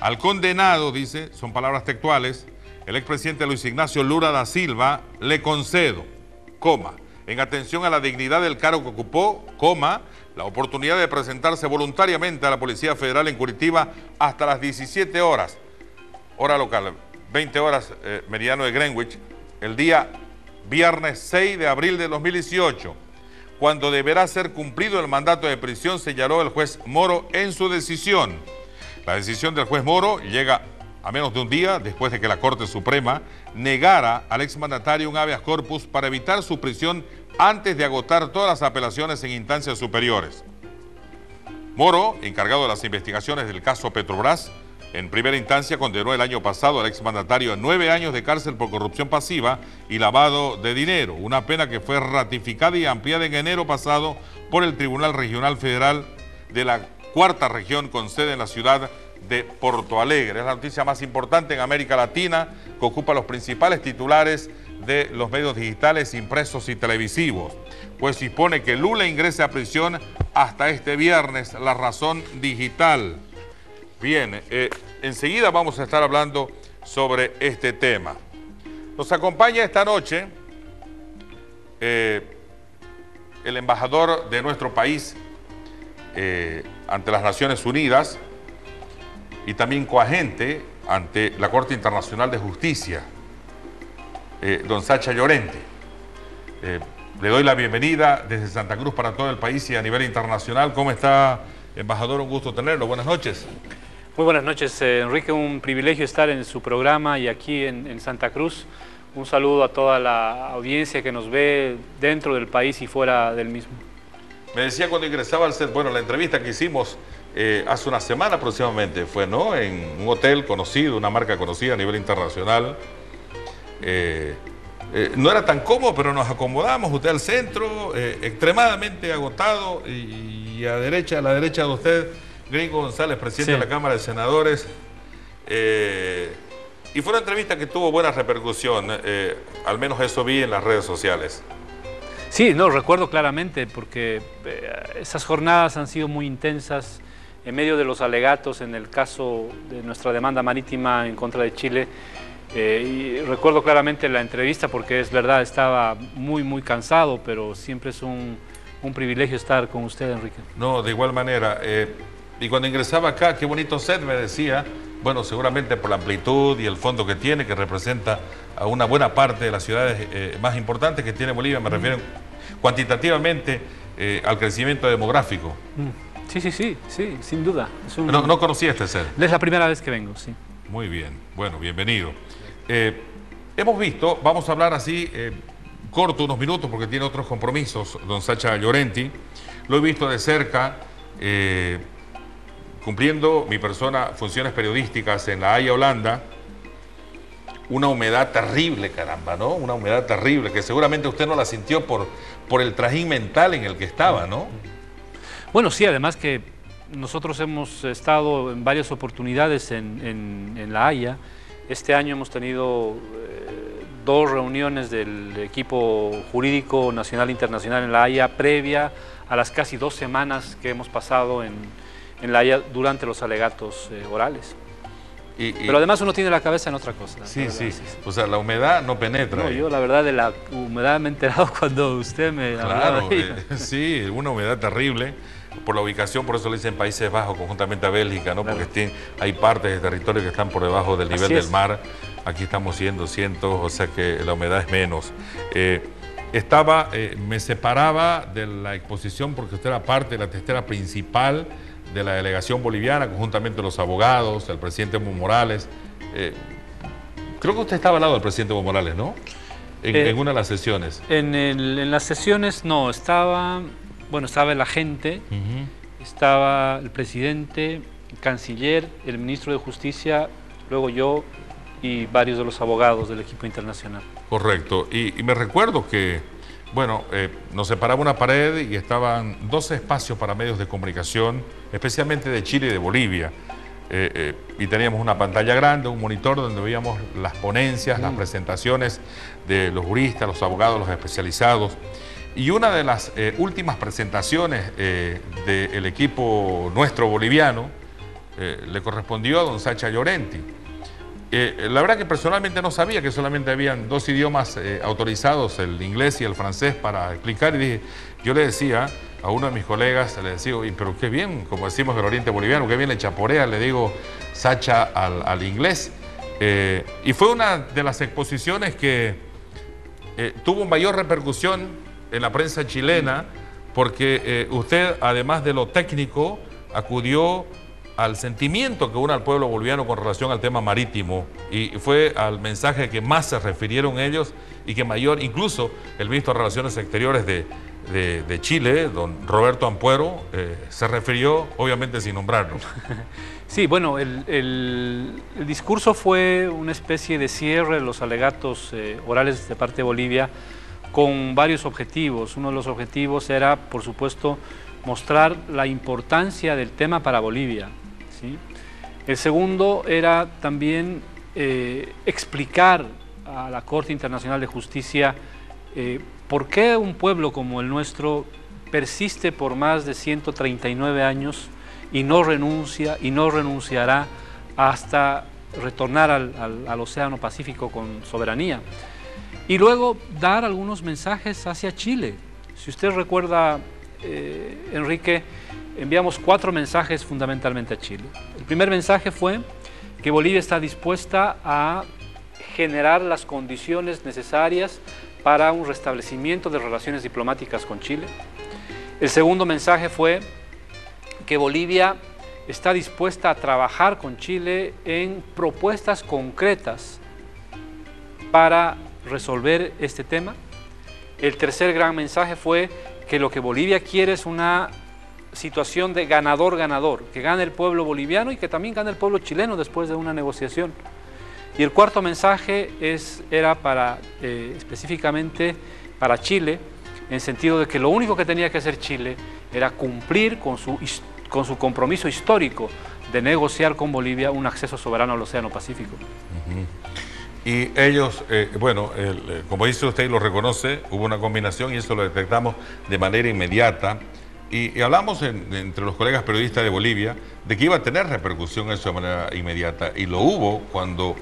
Al condenado, dice, son palabras textuales, el expresidente Luis Ignacio Lula da Silva, le concedo, coma, en atención a la dignidad del cargo que ocupó, coma, la oportunidad de presentarse voluntariamente a la Policía Federal en Curitiba hasta las 17 horas, hora local, 20 horas, meridiano de Greenwich, el día viernes 6 de abril de 2018, cuando deberá ser cumplido el mandato de prisión, señaló el juez Moro en su decisión. La decisión del juez Moro llega a menos de un día después de que la Corte Suprema negara al exmandatario un habeas corpus para evitar su prisión antes de agotar todas las apelaciones en instancias superiores. Moro, encargado de las investigaciones del caso Petrobras, en primera instancia condenó el año pasado al exmandatario a 9 años de cárcel por corrupción pasiva y lavado de dinero, una pena que fue ratificada y ampliada en enero pasado por el Tribunal Regional Federal de la Cuarta Región con sede en la ciudad de Porto Alegre. Es la noticia más importante en América Latina, que ocupa los principales titulares de los medios digitales, impresos y televisivos, pues dispone que Lula ingrese a prisión hasta este viernes. La Razón digital. Bien, enseguida vamos a estar hablando sobre este tema. Nos acompaña esta noche el embajador de nuestro país ante las Naciones Unidas y también coagente ante la Corte Internacional de Justicia, don Sacha Llorenti. Le doy la bienvenida desde Santa Cruz para todo el país y a nivel internacional. ¿Cómo está, embajador? Un gusto tenerlo. Buenas noches. Muy buenas noches, Enrique. Un privilegio estar en su programa y aquí en Santa Cruz. Un saludo a toda la audiencia que nos ve dentro del país y fuera del mismo. Me decía cuando ingresaba al set, bueno, la entrevista que hicimos hace una semana aproximadamente fue, ¿no?, en un hotel conocido, una marca conocida a nivel internacional. No era tan cómodo, pero nos acomodamos, usted al centro, extremadamente agotado, y a la derecha de usted, Gringo González, presidente de la Cámara de Senadores. Y fue una entrevista que tuvo buena repercusión, al menos eso vi en las redes sociales. Sí, no, recuerdo claramente, porque esas jornadas han sido muy intensas en medio de los alegatos en el caso de nuestra demanda marítima en contra de Chile. Y recuerdo claramente la entrevista porque es verdad, estaba muy cansado, pero siempre es un privilegio estar con usted, Enrique. No, de igual manera. Y cuando ingresaba acá, qué bonito set, me decía, bueno, seguramente por la amplitud y el fondo que tiene, que representa a una buena parte de las ciudades más importantes que tiene Bolivia, me refiero cuantitativamente al crecimiento demográfico. Sí, sin duda. No conocía este set. Es la primera vez que vengo, sí. Muy bien, bueno, bienvenido. Hemos visto, vamos a hablar así, corto, unos minutos, porque tiene otros compromisos, don Sacha Llorenti. Lo he visto de cerca, cumpliendo mi persona funciones periodísticas en La Haya, Holanda. Una humedad terrible, caramba, ¿no? Una humedad terrible, que seguramente usted no la sintió por el trajín mental en el que estaba, ¿no? Bueno, sí, además que nosotros hemos estado en varias oportunidades en La Haya. Este año hemos tenido 2 reuniones del equipo jurídico nacional e internacional en La Haya, previa a las casi 2 semanas que hemos pasado en La Haya durante los alegatos orales. Pero además uno tiene la cabeza en otra cosa. Sí. O sea, la humedad no penetra. No, yo la verdad de la humedad me he enterado cuando usted me hablaba de ella. Sí, una humedad terrible. Por la ubicación, por eso le dicen Países Bajos, conjuntamente a Bélgica, ¿no? Claro. Porque hay partes de territorio que están por debajo del nivel del mar. Aquí estamos 100, 200, o sea que la humedad es menos. Me separaba de la exposición porque usted era parte de la testera principal de la delegación boliviana, conjuntamente los abogados, el presidente Evo Morales. Creo que usted estaba al lado del presidente Evo Morales, ¿no? En una de las sesiones. En las sesiones no, estaba el agente, estaba el presidente, el canciller, el ministro de Justicia, luego yo y varios de los abogados del equipo internacional. Correcto. Y me recuerdo que, bueno, nos separaba una pared y estaban 12 espacios para medios de comunicación, especialmente de Chile y de Bolivia. Y teníamos una pantalla grande, un monitor donde veíamos las ponencias, las presentaciones de los juristas, los abogados, los especializados. Y una de las últimas presentaciones del equipo nuestro boliviano le correspondió a don Sacha Llorenti. La verdad que personalmente no sabía que solamente habían dos idiomas autorizados, el inglés y el francés, para explicar. Y yo le decía a uno de mis colegas, le decía, pero qué bien, como decimos en el Oriente Boliviano, qué bien le chaporea, le digo, Sacha al inglés. Y fue una de las exposiciones que tuvo mayor repercusión en la prensa chilena, porque usted, además de lo técnico, acudió al sentimiento que une al pueblo boliviano con relación al tema marítimo, y fue al mensaje que más se refirieron ellos y que mayor, incluso el ministro de Relaciones Exteriores de Chile, don Roberto Ampuero, se refirió, obviamente sin nombrarlo. Sí, bueno, el discurso fue una especie de cierre de los alegatos orales de parte de Bolivia con varios objetivos. Uno de los objetivos era, por supuesto, mostrar la importancia del tema para Bolivia, ¿sí? El segundo era también explicar a la Corte Internacional de Justicia por qué un pueblo como el nuestro persiste por más de 139 años y no renuncia y no renunciará hasta retornar al Océano Pacífico con soberanía. Y luego dar algunos mensajes hacia Chile. Si usted recuerda, Enrique, enviamos 4 mensajes fundamentalmente a Chile. El primer mensaje fue que Bolivia está dispuesta a generar las condiciones necesarias para un restablecimiento de relaciones diplomáticas con Chile. El segundo mensaje fue que Bolivia está dispuesta a trabajar con Chile en propuestas concretas para resolver este tema. El tercer gran mensaje fue que lo que Bolivia quiere es una situación de ganador-ganador, que gane el pueblo boliviano y que también gane el pueblo chileno después de una negociación. Y el cuarto mensaje era específicamente para Chile, en sentido de que lo único que tenía que hacer Chile era cumplir con su compromiso histórico de negociar con Bolivia un acceso soberano al Océano Pacífico. Y ellos, como dice usted y lo reconoce, hubo una combinación y eso lo detectamos de manera inmediata. Y hablamos entre los colegas periodistas de Bolivia de que iba a tener repercusión eso de manera inmediata. Y lo hubo cuando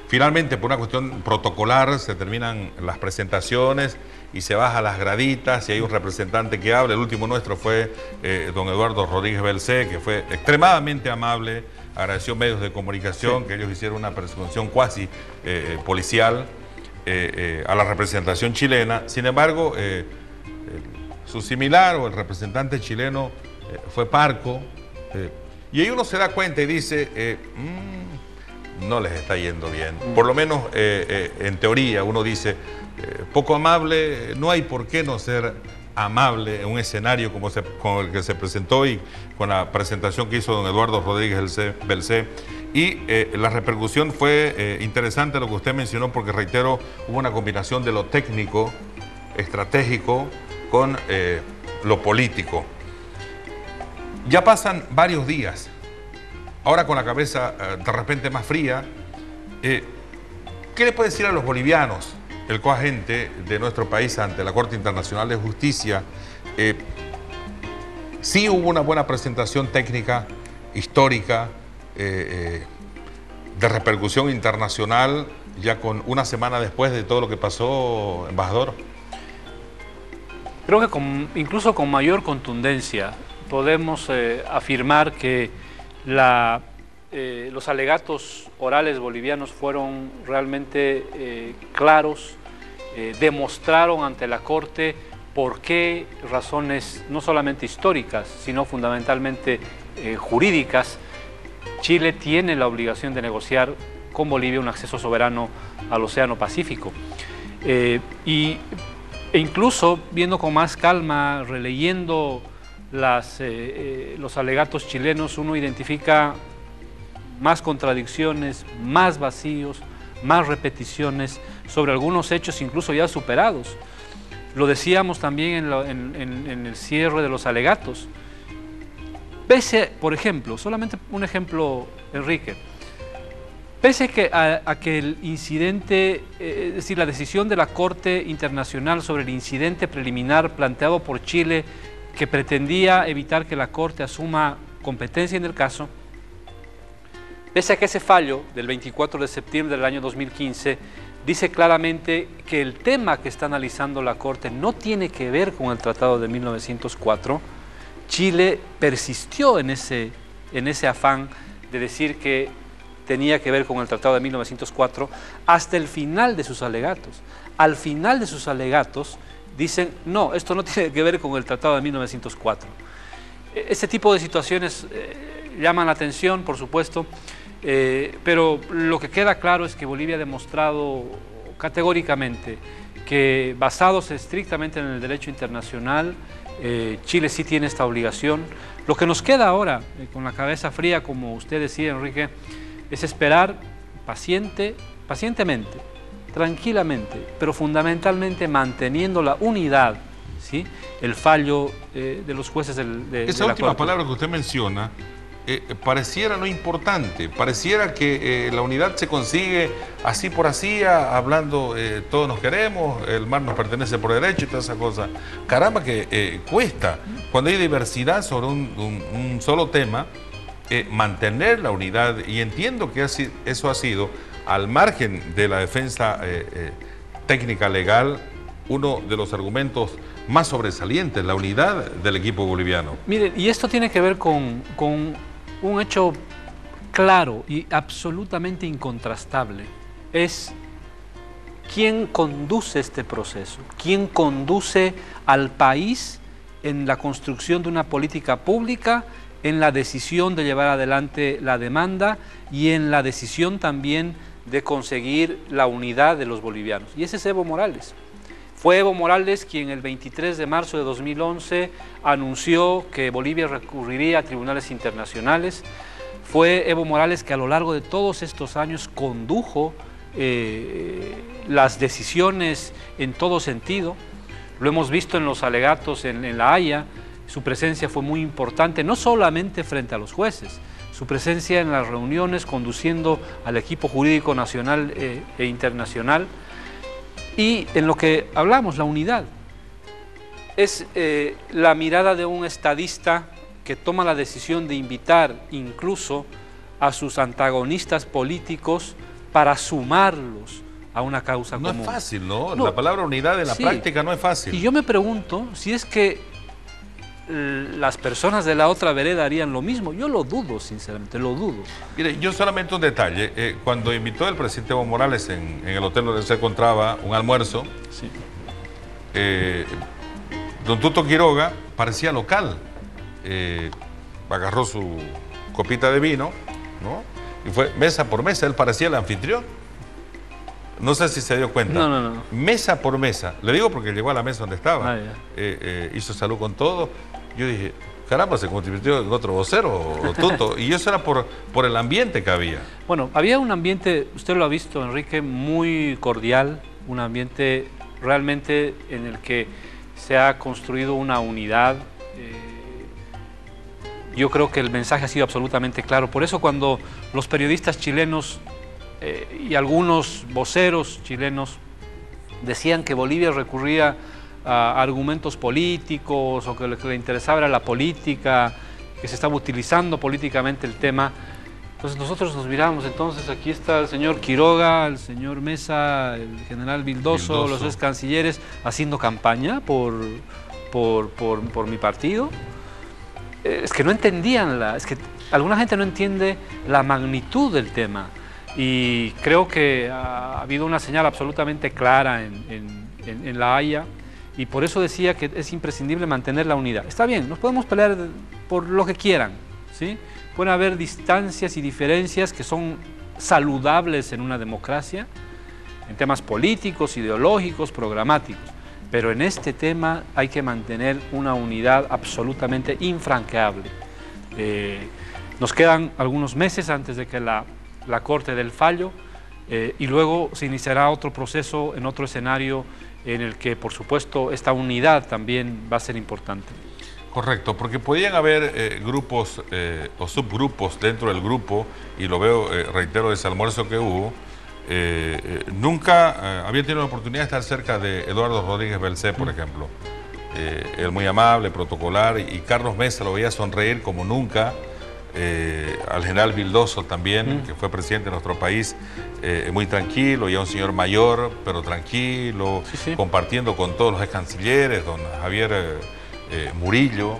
finalmente, por una cuestión protocolar, se terminan las presentaciones y se baja las graditas y hay un representante que habla. El último nuestro fue don Eduardo Rodríguez Belcé, que fue extremadamente amable, agradeció medios de comunicación, sí, que ellos hicieron una persecución cuasi policial a la representación chilena. Sin embargo, su similar o el representante chileno fue parco, y ahí uno se da cuenta y dice, no les está yendo bien. Por lo menos en teoría uno dice, poco amable, no hay por qué no ser amable en un escenario como con el que se presentó y con la presentación que hizo don Eduardo Rodríguez Belcé. Y la repercusión fue interesante lo que usted mencionó, porque reitero, hubo una combinación de lo técnico, estratégico, con lo político. Ya pasan varios días, ahora con la cabeza de repente más fría. ¿Qué le puede decir a los bolivianos el coagente de nuestro país ante la Corte Internacional de Justicia? Sí hubo una buena presentación técnica, histórica, de repercusión internacional, ya con una semana después de todo lo que pasó, embajador. Creo que incluso con mayor contundencia podemos afirmar que los alegatos orales bolivianos fueron realmente claros, demostraron ante la Corte por qué razones no solamente históricas, sino fundamentalmente jurídicas, Chile tiene la obligación de negociar con Bolivia un acceso soberano al Océano Pacífico. E incluso viendo con más calma, releyendo los alegatos chilenos, uno identifica más contradicciones, más vacíos, más repeticiones sobre algunos hechos incluso ya superados. Lo decíamos también en el cierre de los alegatos. Pese, por ejemplo, solamente un ejemplo, Enrique, pese a que el incidente, es decir, la decisión de la Corte Internacional sobre el incidente preliminar planteado por Chile, que pretendía evitar que la Corte asuma competencia en el caso, Pese a que ese fallo del 24 de septiembre del año 2015 dice claramente que el tema que está analizando la Corte no tiene que ver con el Tratado de 1904, Chile persistió en ese afán de decir que tenía que ver con el Tratado de 1904 hasta el final de sus alegatos. Al final de sus alegatos dicen, no, esto no tiene que ver con el Tratado de 1904. Este tipo de situaciones llaman la atención, por supuesto, pero lo que queda claro es que Bolivia ha demostrado categóricamente que, basados estrictamente en el derecho internacional, Chile sí tiene esta obligación. Lo que nos queda ahora, con la cabeza fría, como usted decía, Enrique, es esperar pacientemente, tranquilamente, pero fundamentalmente manteniendo la unidad, ¿sí?, el fallo de los jueces Esa última palabra que usted menciona pareciera no importante, pareciera que la unidad se consigue así por así, hablando todos nos queremos, el mar nos pertenece por derecho y todas esas cosas. Caramba que cuesta, cuando hay diversidad sobre un solo tema, mantener la unidad, y entiendo que eso ha sido, al margen de la defensa técnica legal, uno de los argumentos más sobresalientes, la unidad del equipo boliviano. Miren, y esto tiene que ver con un hecho claro y absolutamente incontrastable. Es quién conduce este proceso, quién conduce al país en la construcción de una política pública, en la decisión de llevar adelante la demanda y en la decisión también de conseguir la unidad de los bolivianos. Y ese es Evo Morales. Fue Evo Morales quien el 23 de marzo de 2011 anunció que Bolivia recurriría a tribunales internacionales. Fue Evo Morales que a lo largo de todos estos años condujo las decisiones en todo sentido. Lo hemos visto en los alegatos en La Haya. Su presencia fue muy importante, no solamente frente a los jueces, su presencia en las reuniones conduciendo al equipo jurídico nacional e internacional. Y en lo que hablamos, la unidad, es la mirada de un estadista que toma la decisión de invitar incluso a sus antagonistas políticos para sumarlos a una causa común. No es fácil, ¿no? La palabra unidad en la práctica no es fácil. Y yo me pregunto si es que las personas de la otra vereda harían lo mismo. Yo lo dudo, sinceramente, lo dudo. Mire, yo solamente un detalle. Cuando invitó el presidente Evo Morales en el hotel donde se encontraba un almuerzo, sí, don Tuto Quiroga parecía local. Agarró su copita de vino, ¿no?, y fue mesa por mesa. Él parecía el anfitrión. No sé si se dio cuenta. No. Mesa por mesa. Le digo porque llegó a la mesa donde estaba. Hizo salud con todo. Yo dije, caramba, se convirtió en otro vocero o Tuto. Y eso era por el ambiente que había. Bueno, había un ambiente, usted lo ha visto, Enrique, muy cordial, un ambiente realmente en el que se ha construido una unidad. Yo creo que el mensaje ha sido absolutamente claro. Por eso cuando los periodistas chilenos y algunos voceros chilenos decían que Bolivia recurría a argumentos políticos o que lo que le interesaba era la política, que se estaba utilizando políticamente el tema, entonces nosotros nos miramos. Entonces aquí está el señor Quiroga, el señor Mesa, el general Vildoso, los ex cancilleres haciendo campaña por mi partido. Es que no entendían, es que alguna gente no entiende la magnitud del tema. Y creo que ha habido una señal absolutamente clara en La Haya, y por eso decía que es imprescindible mantener la unidad. Está bien, nos podemos pelear por lo que quieran, ¿sí? Pueden haber distancias y diferencias que son saludables en una democracia, en temas políticos, ideológicos, programáticos, pero en este tema hay que mantener una unidad absolutamente infranqueable. Nos quedan algunos meses antes de que la Corte dé el fallo, y luego se iniciará otro proceso en otro escenario en el que, por supuesto, esta unidad también va a ser importante. Correcto, porque podían haber grupos o subgrupos dentro del grupo, y lo veo, reitero, de ese almuerzo que hubo. Nunca había tenido la oportunidad de estar cerca de Eduardo Rodríguez Belcé, por ejemplo. Él muy amable, protocolar, y Carlos Mesa lo veía sonreír como nunca. al general Vildoso también, que fue presidente de nuestro país, muy tranquilo, ya un señor mayor, pero tranquilo, compartiendo con todos los ex cancilleres, don Javier Murillo,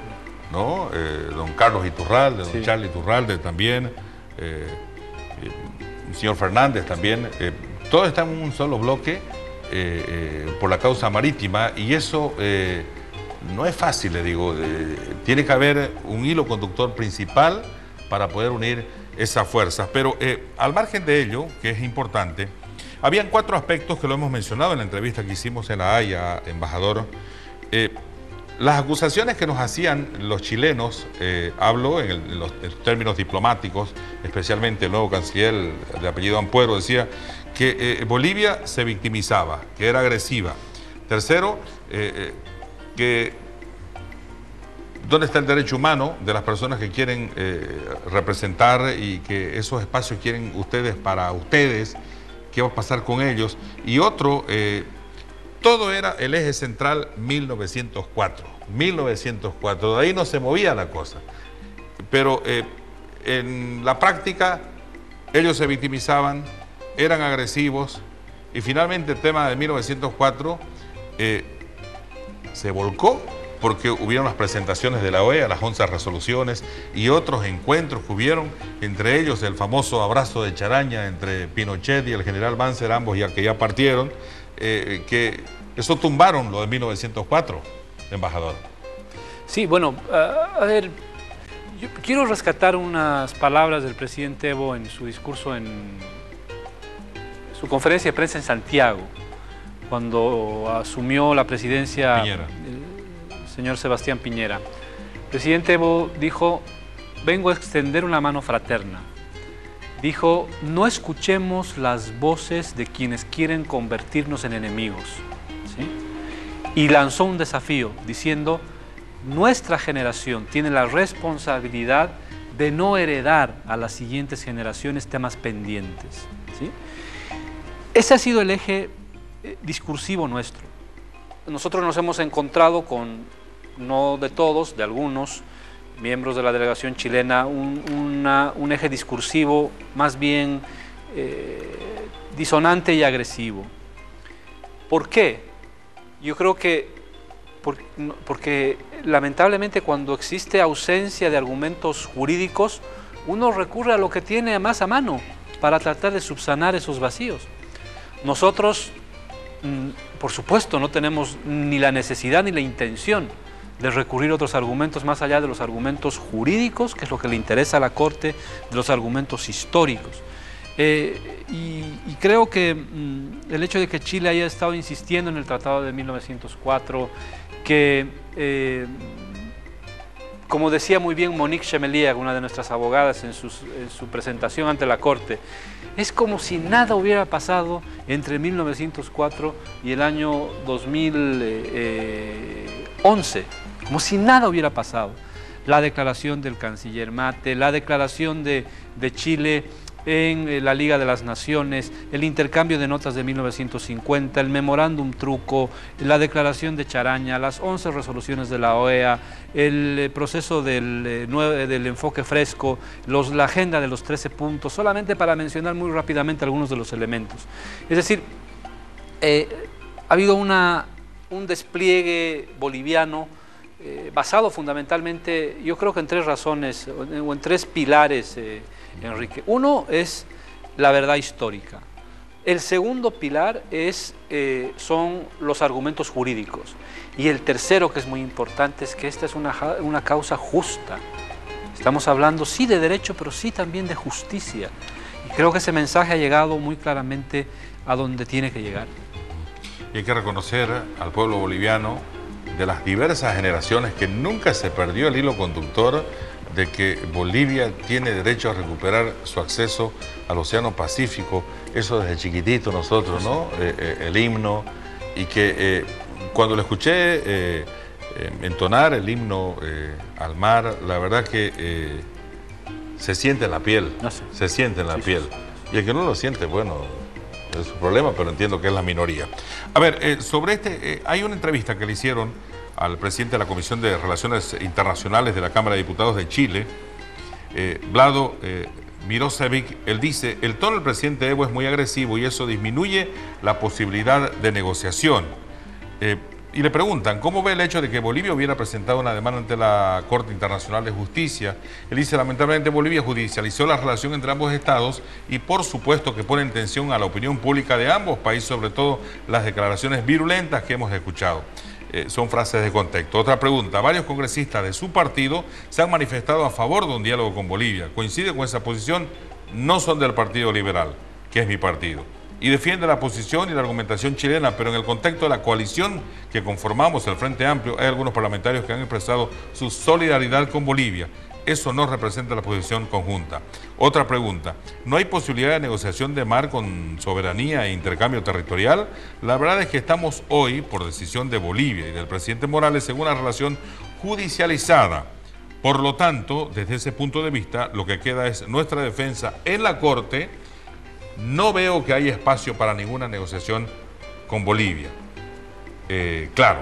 ¿no? Don Carlos Iturralde, don Charlie Iturralde también, el señor Fernández también, todos están en un solo bloque por la causa marítima, y eso no es fácil, le digo. Tiene que haber un hilo conductor principal para poder unir esas fuerzas. Pero al margen de ello, que es importante, habían 4 aspectos que lo hemos mencionado en la entrevista que hicimos en La Haya, embajador. Las acusaciones que nos hacían los chilenos, hablo en los términos diplomáticos, especialmente el nuevo canciller de apellido Ampuero, decía que Bolivia se victimizaba, que era agresiva. Tercero, que dónde está el derecho humano de las personas que quieren representar, y que esos espacios quieren ustedes para ustedes, qué va a pasar con ellos. Y otro, todo era el eje central 1904, de ahí no se movía la cosa. Pero en la práctica ellos se victimizaban, eran agresivos, y finalmente el tema de 1904 se volcó porque hubieron las presentaciones de la OEA, las 11 resoluciones y otros encuentros que hubieron, entre ellos el famoso abrazo de charaña entre Pinochet y el general Banzer, ambos ya que ya partieron, que eso tumbaron lo de 1904, embajador. Sí, bueno, a ver, yo quiero rescatar unas palabras del presidente Evo en su discurso, en su conferencia de prensa en Santiago, cuando asumió la presidencia el señor Sebastián Piñera. El presidente Evo dijo: vengo a extender una mano fraterna. Dijo: no escuchemos las voces de quienes quieren convertirnos en enemigos. ¿Sí? Y lanzó un desafío diciendo: nuestra generación tiene la responsabilidad de no heredar a las siguientes generaciones temas pendientes. ¿Sí? Ese ha sido el eje discursivo nuestro. Nosotros nos hemos encontrado con, no de todos, de algunos miembros de la delegación chilena, un eje discursivo más bien disonante y agresivo. ¿Por qué? Yo creo que porque lamentablemente cuando existe ausencia de argumentos jurídicos, uno recurre a lo que tiene más a mano para tratar de subsanar esos vacíos. Nosotros, por supuesto, no tenemos ni la necesidad ni la intención de recurrir a otros argumentos más allá de los argumentos jurídicos, que es lo que le interesa a la Corte, de los argumentos históricos. Y creo que el hecho de que Chile haya estado insistiendo en el Tratado de 1904, que, como decía muy bien Monique Chemelier, una de nuestras abogadas en su presentación ante la Corte, es como si nada hubiera pasado entre 1904 y el año 2011, como si nada hubiera pasado. La declaración del canciller Mate, la declaración de Chile en la Liga de las Naciones, el intercambio de notas de 1950, el memorándum truco, la declaración de Charaña, las 11 resoluciones de la OEA, el proceso del enfoque fresco, la agenda de los 13 puntos, solamente para mencionar muy rápidamente algunos de los elementos. Es decir, ha habido un despliegue boliviano basado fundamentalmente, yo creo que en 3 razones, o en 3 pilares, Enrique. Uno es la verdad histórica. El segundo pilar son los argumentos jurídicos. Y el tercero, que es muy importante, es que esta es una causa justa. Estamos hablando sí de derecho, pero sí también de justicia. Y creo que ese mensaje ha llegado muy claramente a donde tiene que llegar. Y hay que reconocer al pueblo boliviano, de las diversas generaciones, que nunca se perdió el hilo conductor de que Bolivia tiene derecho a recuperar su acceso al Océano Pacífico. Eso desde chiquitito nosotros, ¿no? El himno, y que cuando le escuché entonar el himno al mar, la verdad que se siente en la piel, se siente en la piel. Y el que no lo siente, bueno, es su problema, pero entiendo que es la minoría. A ver, sobre hay una entrevista que le hicieron al presidente de la Comisión de Relaciones Internacionales de la Cámara de Diputados de Chile, Vlado Mirosevic, él dice, el tono del presidente Evo es muy agresivo y eso disminuye la posibilidad de negociación. Y le preguntan, ¿cómo ve el hecho de que Bolivia hubiera presentado una demanda ante la Corte Internacional de Justicia? Él dice, lamentablemente Bolivia judicializó la relación entre ambos estados y por supuesto que pone en tensión a la opinión pública de ambos países, sobre todo las declaraciones virulentas que hemos escuchado. Son frases de contexto. Otra pregunta, varios congresistas de su partido se han manifestado a favor de un diálogo con Bolivia. ¿Coincide con esa posición? No son del Partido Liberal, que es mi partido, y defiende la posición y la argumentación chilena, pero en el contexto de la coalición que conformamos, el Frente Amplio, hay algunos parlamentarios que han expresado su solidaridad con Bolivia. Eso no representa la posición conjunta. Otra pregunta, ¿no hay posibilidad de negociación de mar con soberanía e intercambio territorial? La verdad es que estamos hoy, por decisión de Bolivia y del presidente Morales, en una relación judicializada. Por lo tanto, desde ese punto de vista, lo que queda es nuestra defensa en la Corte. No veo que haya espacio para ninguna negociación con Bolivia. Claro,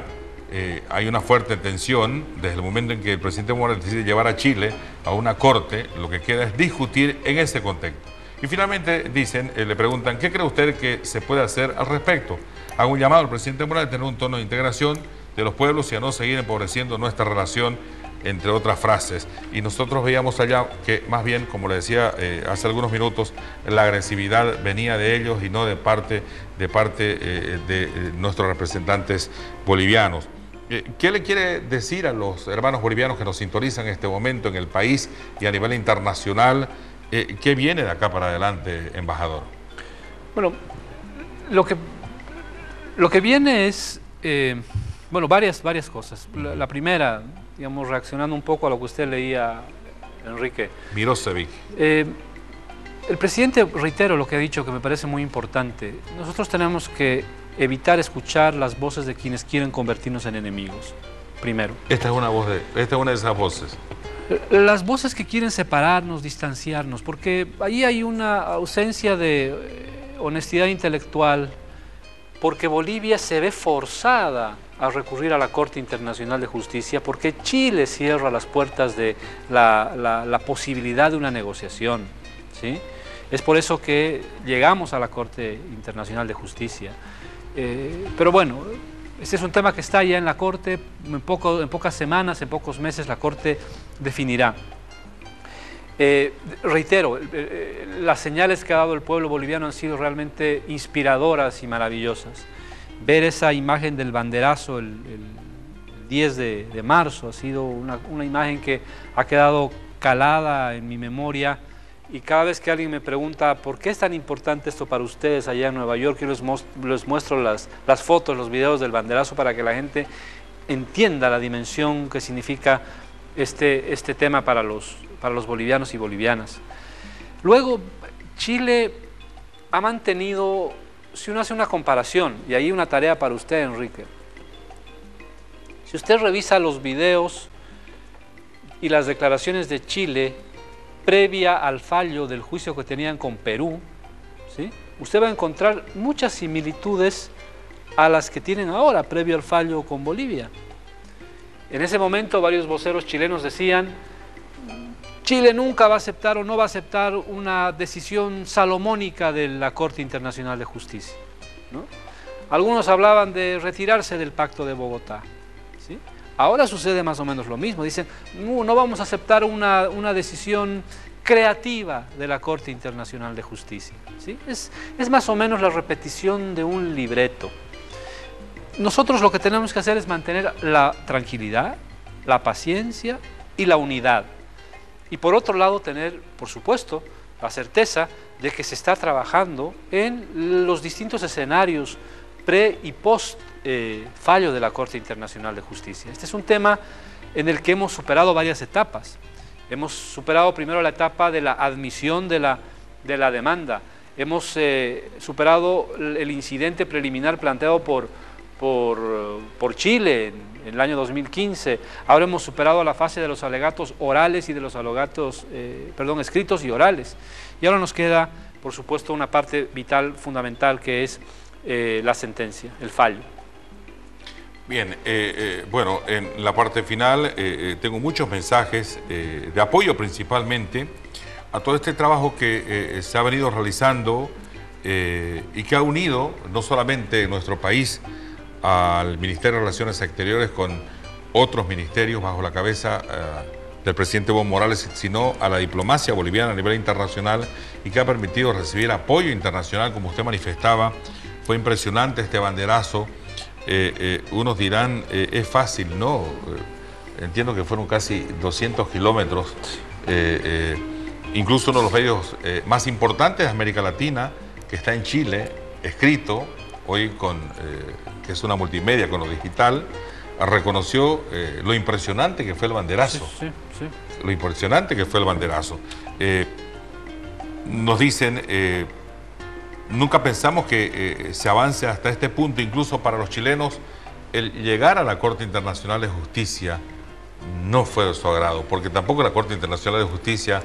hay una fuerte tensión desde el momento en que el presidente Morales decide llevar a Chile a una corte. Lo que queda es discutir en ese contexto. Y finalmente dicen, le preguntan, ¿qué cree usted que se puede hacer al respecto? Hago un llamado al presidente Morales a tener un tono de integración de los pueblos y a no seguir empobreciendo nuestra relación, entre otras frases. Y nosotros veíamos allá que más bien, como le decía hace algunos minutos, la agresividad venía de ellos y no de parte de nuestros representantes bolivianos. ¿Qué le quiere decir a los hermanos bolivianos que nos sintonizan en este momento en el país y a nivel internacional? ¿Qué viene de acá para adelante, embajador? Bueno, lo que viene es, bueno, varias cosas. La primera, digamos, reaccionando un poco a lo que usted leía, Enrique. Mirosevic. El presidente, reitero lo que ha dicho, que me parece muy importante. Nosotros tenemos que evitar escuchar las voces de quienes quieren convertirnos en enemigos, primero. Esta es una de esas voces. Las voces que quieren separarnos, distanciarnos, porque ahí hay una ausencia de honestidad intelectual, porque Bolivia se ve forzada a recurrir a la Corte Internacional de Justicia, porque Chile cierra las puertas de la posibilidad de una negociación, ¿sí? Es por eso que llegamos a la Corte Internacional de Justicia. Pero bueno, este es un tema que está ya en la Corte, en pocas semanas, en pocos meses la Corte definirá. Reitero, las señales que ha dado el pueblo boliviano han sido realmente inspiradoras y maravillosas. Ver esa imagen del banderazo el 10 de marzo ha sido una imagen que ha quedado calada en mi memoria, y cada vez que alguien me pregunta ¿por qué es tan importante esto para ustedes allá en Nueva York? Yo les muestro las fotos, los videos del banderazo para que la gente entienda la dimensión que significa este tema para los bolivianos y bolivianas. Luego, Chile ha mantenido, si uno hace una comparación, y ahí una tarea para usted, Enrique, si usted revisa los videos y las declaraciones de Chile previa al fallo del juicio que tenían con Perú, ¿sí?, usted va a encontrar muchas similitudes a las que tienen ahora, previo al fallo con Bolivia. En ese momento varios voceros chilenos decían: Chile nunca va a aceptar o no va a aceptar una decisión salomónica de la Corte Internacional de Justicia, ¿no? Algunos hablaban de retirarse del Pacto de Bogotá, ¿sí? Ahora sucede más o menos lo mismo. Dicen, no vamos a aceptar una decisión creativa de la Corte Internacional de Justicia, ¿sí? Es más o menos la repetición de un libreto. Nosotros lo que tenemos que hacer es mantener la tranquilidad, la paciencia y la unidad. Y por otro lado tener, por supuesto, la certeza de que se está trabajando en los distintos escenarios pre y post fallo de la Corte Internacional de Justicia. Este es un tema en el que hemos superado varias etapas. Hemos superado primero la etapa de la admisión de la demanda. Hemos superado el incidente preliminar planteado por Chile en el año 2015. Ahora hemos superado la fase de los alegatos orales y de los alegatos, escritos y orales. Y ahora nos queda, por supuesto, una parte vital, fundamental, que es la sentencia, el fallo. Bien, bueno, en la parte final tengo muchos mensajes de apoyo principalmente a todo este trabajo que se ha venido realizando y que ha unido no solamente en nuestro país al Ministerio de Relaciones Exteriores con otros ministerios bajo la cabeza del presidente Evo Morales, sino a la diplomacia boliviana a nivel internacional y que ha permitido recibir apoyo internacional, como usted manifestaba. Fue impresionante este banderazo. Unos dirán, es fácil, ¿no? Entiendo que fueron casi 200 kilómetros. Incluso uno de los medios más importantes de América Latina, que está en Chile, escrito, hoy que es una multimedia con lo digital, reconoció lo impresionante que fue el banderazo. Sí. Lo impresionante que fue el banderazo. Nos dicen... nunca pensamos que se avance hasta este punto. Incluso para los chilenos el llegar a la Corte Internacional de Justicia no fue de su agrado, porque tampoco la Corte Internacional de Justicia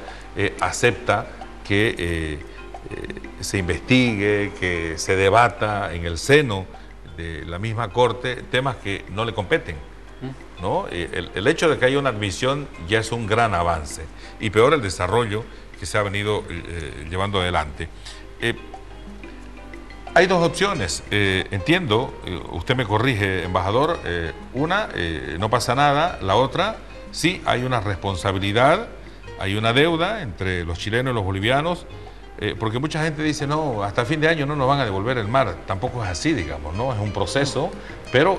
acepta que se investigue, que se debata en el seno de la misma Corte temas que no le competen, ¿no? El hecho de que haya una admisión ya es un gran avance, y peor el desarrollo que se ha venido llevando adelante. Hay dos opciones, entiendo, usted me corrige, embajador, una, no pasa nada, la otra, sí, hay una responsabilidad, hay una deuda entre los chilenos y los bolivianos, porque mucha gente dice, no, hasta el fin de año no nos van a devolver el mar. Tampoco es así, digamos, ¿no? Es un proceso, pero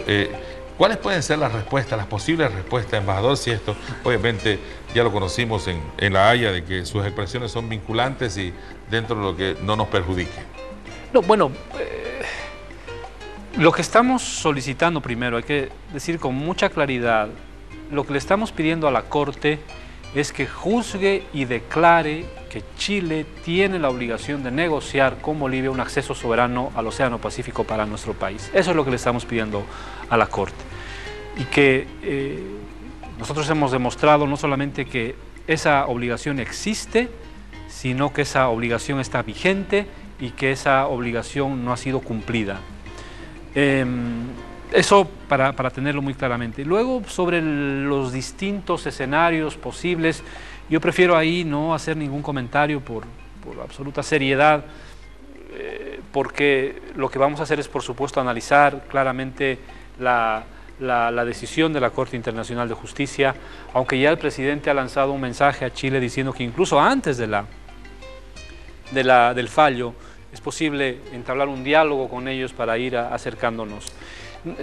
¿cuáles pueden ser las respuestas, las posibles respuestas, embajador? Si esto, obviamente, ya lo conocimos en La Haya, de que sus expresiones son vinculantes y dentro de lo que no nos perjudique. No, bueno, lo que estamos solicitando primero, hay que decir con mucha claridad, lo que le estamos pidiendo a la Corte es que juzgue y declare que Chile tiene la obligación de negociar con Bolivia un acceso soberano al Océano Pacífico para nuestro país. Eso es lo que le estamos pidiendo a la Corte. Y que nosotros hemos demostrado no solamente que esa obligación existe, sino que esa obligación está vigente y que esa obligación no ha sido cumplida. Eso para tenerlo muy claramente. Luego, sobre los distintos escenarios posibles, yo prefiero ahí no hacer ningún comentario por absoluta seriedad, porque lo que vamos a hacer es, por supuesto, analizar claramente la decisión de la Corte Internacional de Justicia, aunque ya el presidente ha lanzado un mensaje a Chile diciendo que incluso antes del fallo es posible entablar un diálogo con ellos para ir acercándonos.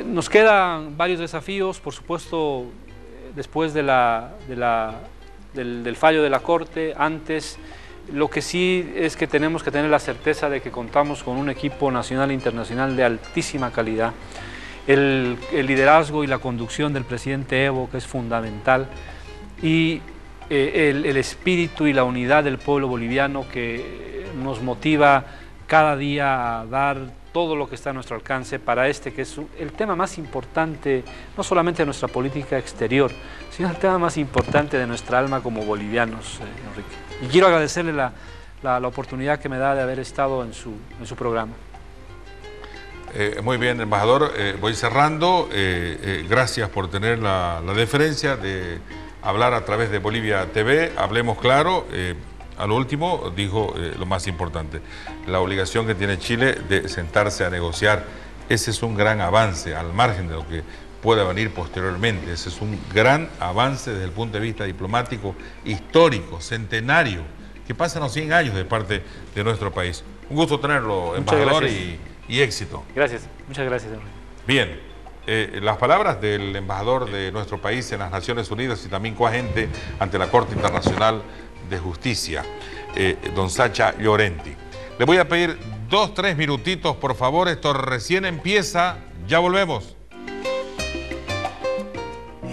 Nos quedan varios desafíos, por supuesto, después del fallo de la Corte. Antes, lo que sí es que tenemos que tener la certeza de que contamos con un equipo nacional e internacional de altísima calidad. El liderazgo y la conducción del presidente Evo, que es fundamental, y el espíritu y la unidad del pueblo boliviano, que nos motiva cada día a dar todo lo que está a nuestro alcance para que es el tema más importante, no solamente de nuestra política exterior, sino el tema más importante de nuestra alma como bolivianos, Enrique. Y quiero agradecerle la oportunidad que me da de haber estado en su programa. Muy bien, embajador, voy cerrando. Gracias por tener la deferencia de hablar a través de Bolivia TV. Hablemos claro. A lo último dijo lo más importante, la obligación que tiene Chile de sentarse a negociar. Ese es un gran avance, al margen de lo que pueda venir posteriormente. Ese es un gran avance desde el punto de vista diplomático, histórico, centenario, que pasan los 100 años de parte de nuestro país. Un gusto tenerlo, embajador, y éxito. Gracias, muchas gracias, Enrique. Bien, las palabras del embajador de nuestro país en las Naciones Unidas y también coagente ante la Corte Internacional de Justicia, don Sacha Llorenti. Le voy a pedir 2-3 minutitos, por favor. Esto recién empieza, ya volvemos.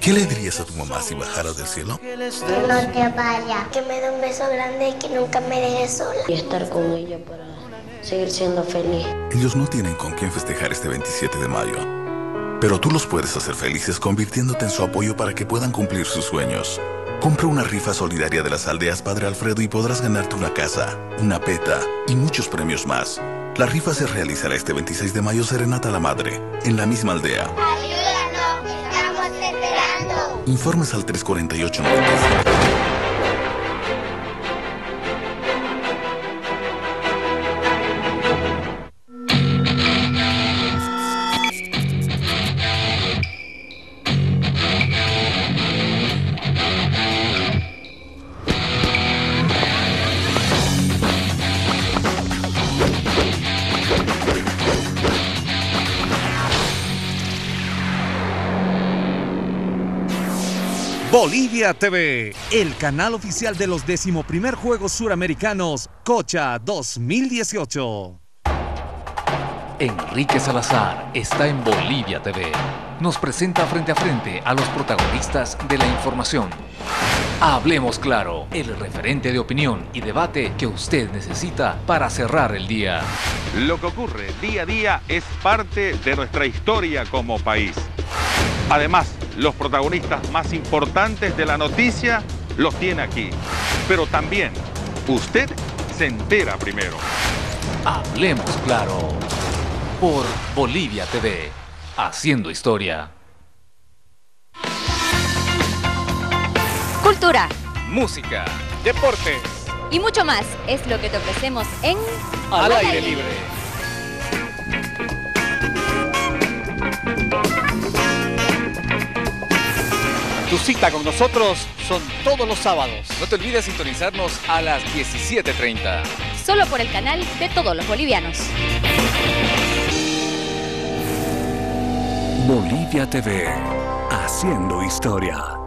¿Qué le dirías a tu mamá si bajara del cielo? Que no te vaya, que me dé un beso grande y que nunca me deje sola. Y estar con ella para seguir siendo feliz. Ellos no tienen con quién festejar este 27 de mayo, pero tú los puedes hacer felices convirtiéndote en su apoyo para que puedan cumplir sus sueños. Compra una rifa solidaria de las aldeas Padre Alfredo y podrás ganarte una casa, una peta y muchos premios más. La rifa se realizará este 26 de mayo Serenata a la Madre, en la misma aldea. Ayúdanos, estamos esperando. Informes al 348-95. Bolivia TV, el canal oficial de los 11º Juegos Suramericanos Cocha 2018. Enrique Salazar está en Bolivia TV. Nos presenta frente a frente a los protagonistas de la información. Hablemos claro, el referente de opinión y debate que usted necesita para cerrar el día. Lo que ocurre día a día es parte de nuestra historia como país. Además, los protagonistas más importantes de la noticia los tiene aquí. Pero también, usted se entera primero. Hablemos claro. Por Bolivia TV, haciendo historia. Cultura, música, deportes y mucho más es lo que te ofrecemos en Al Aire Libre. Tu cita con nosotros son todos los sábados. No te olvides sintonizarnos a las 17:30. Solo por el canal de todos los bolivianos. Bolivia TV, haciendo historia.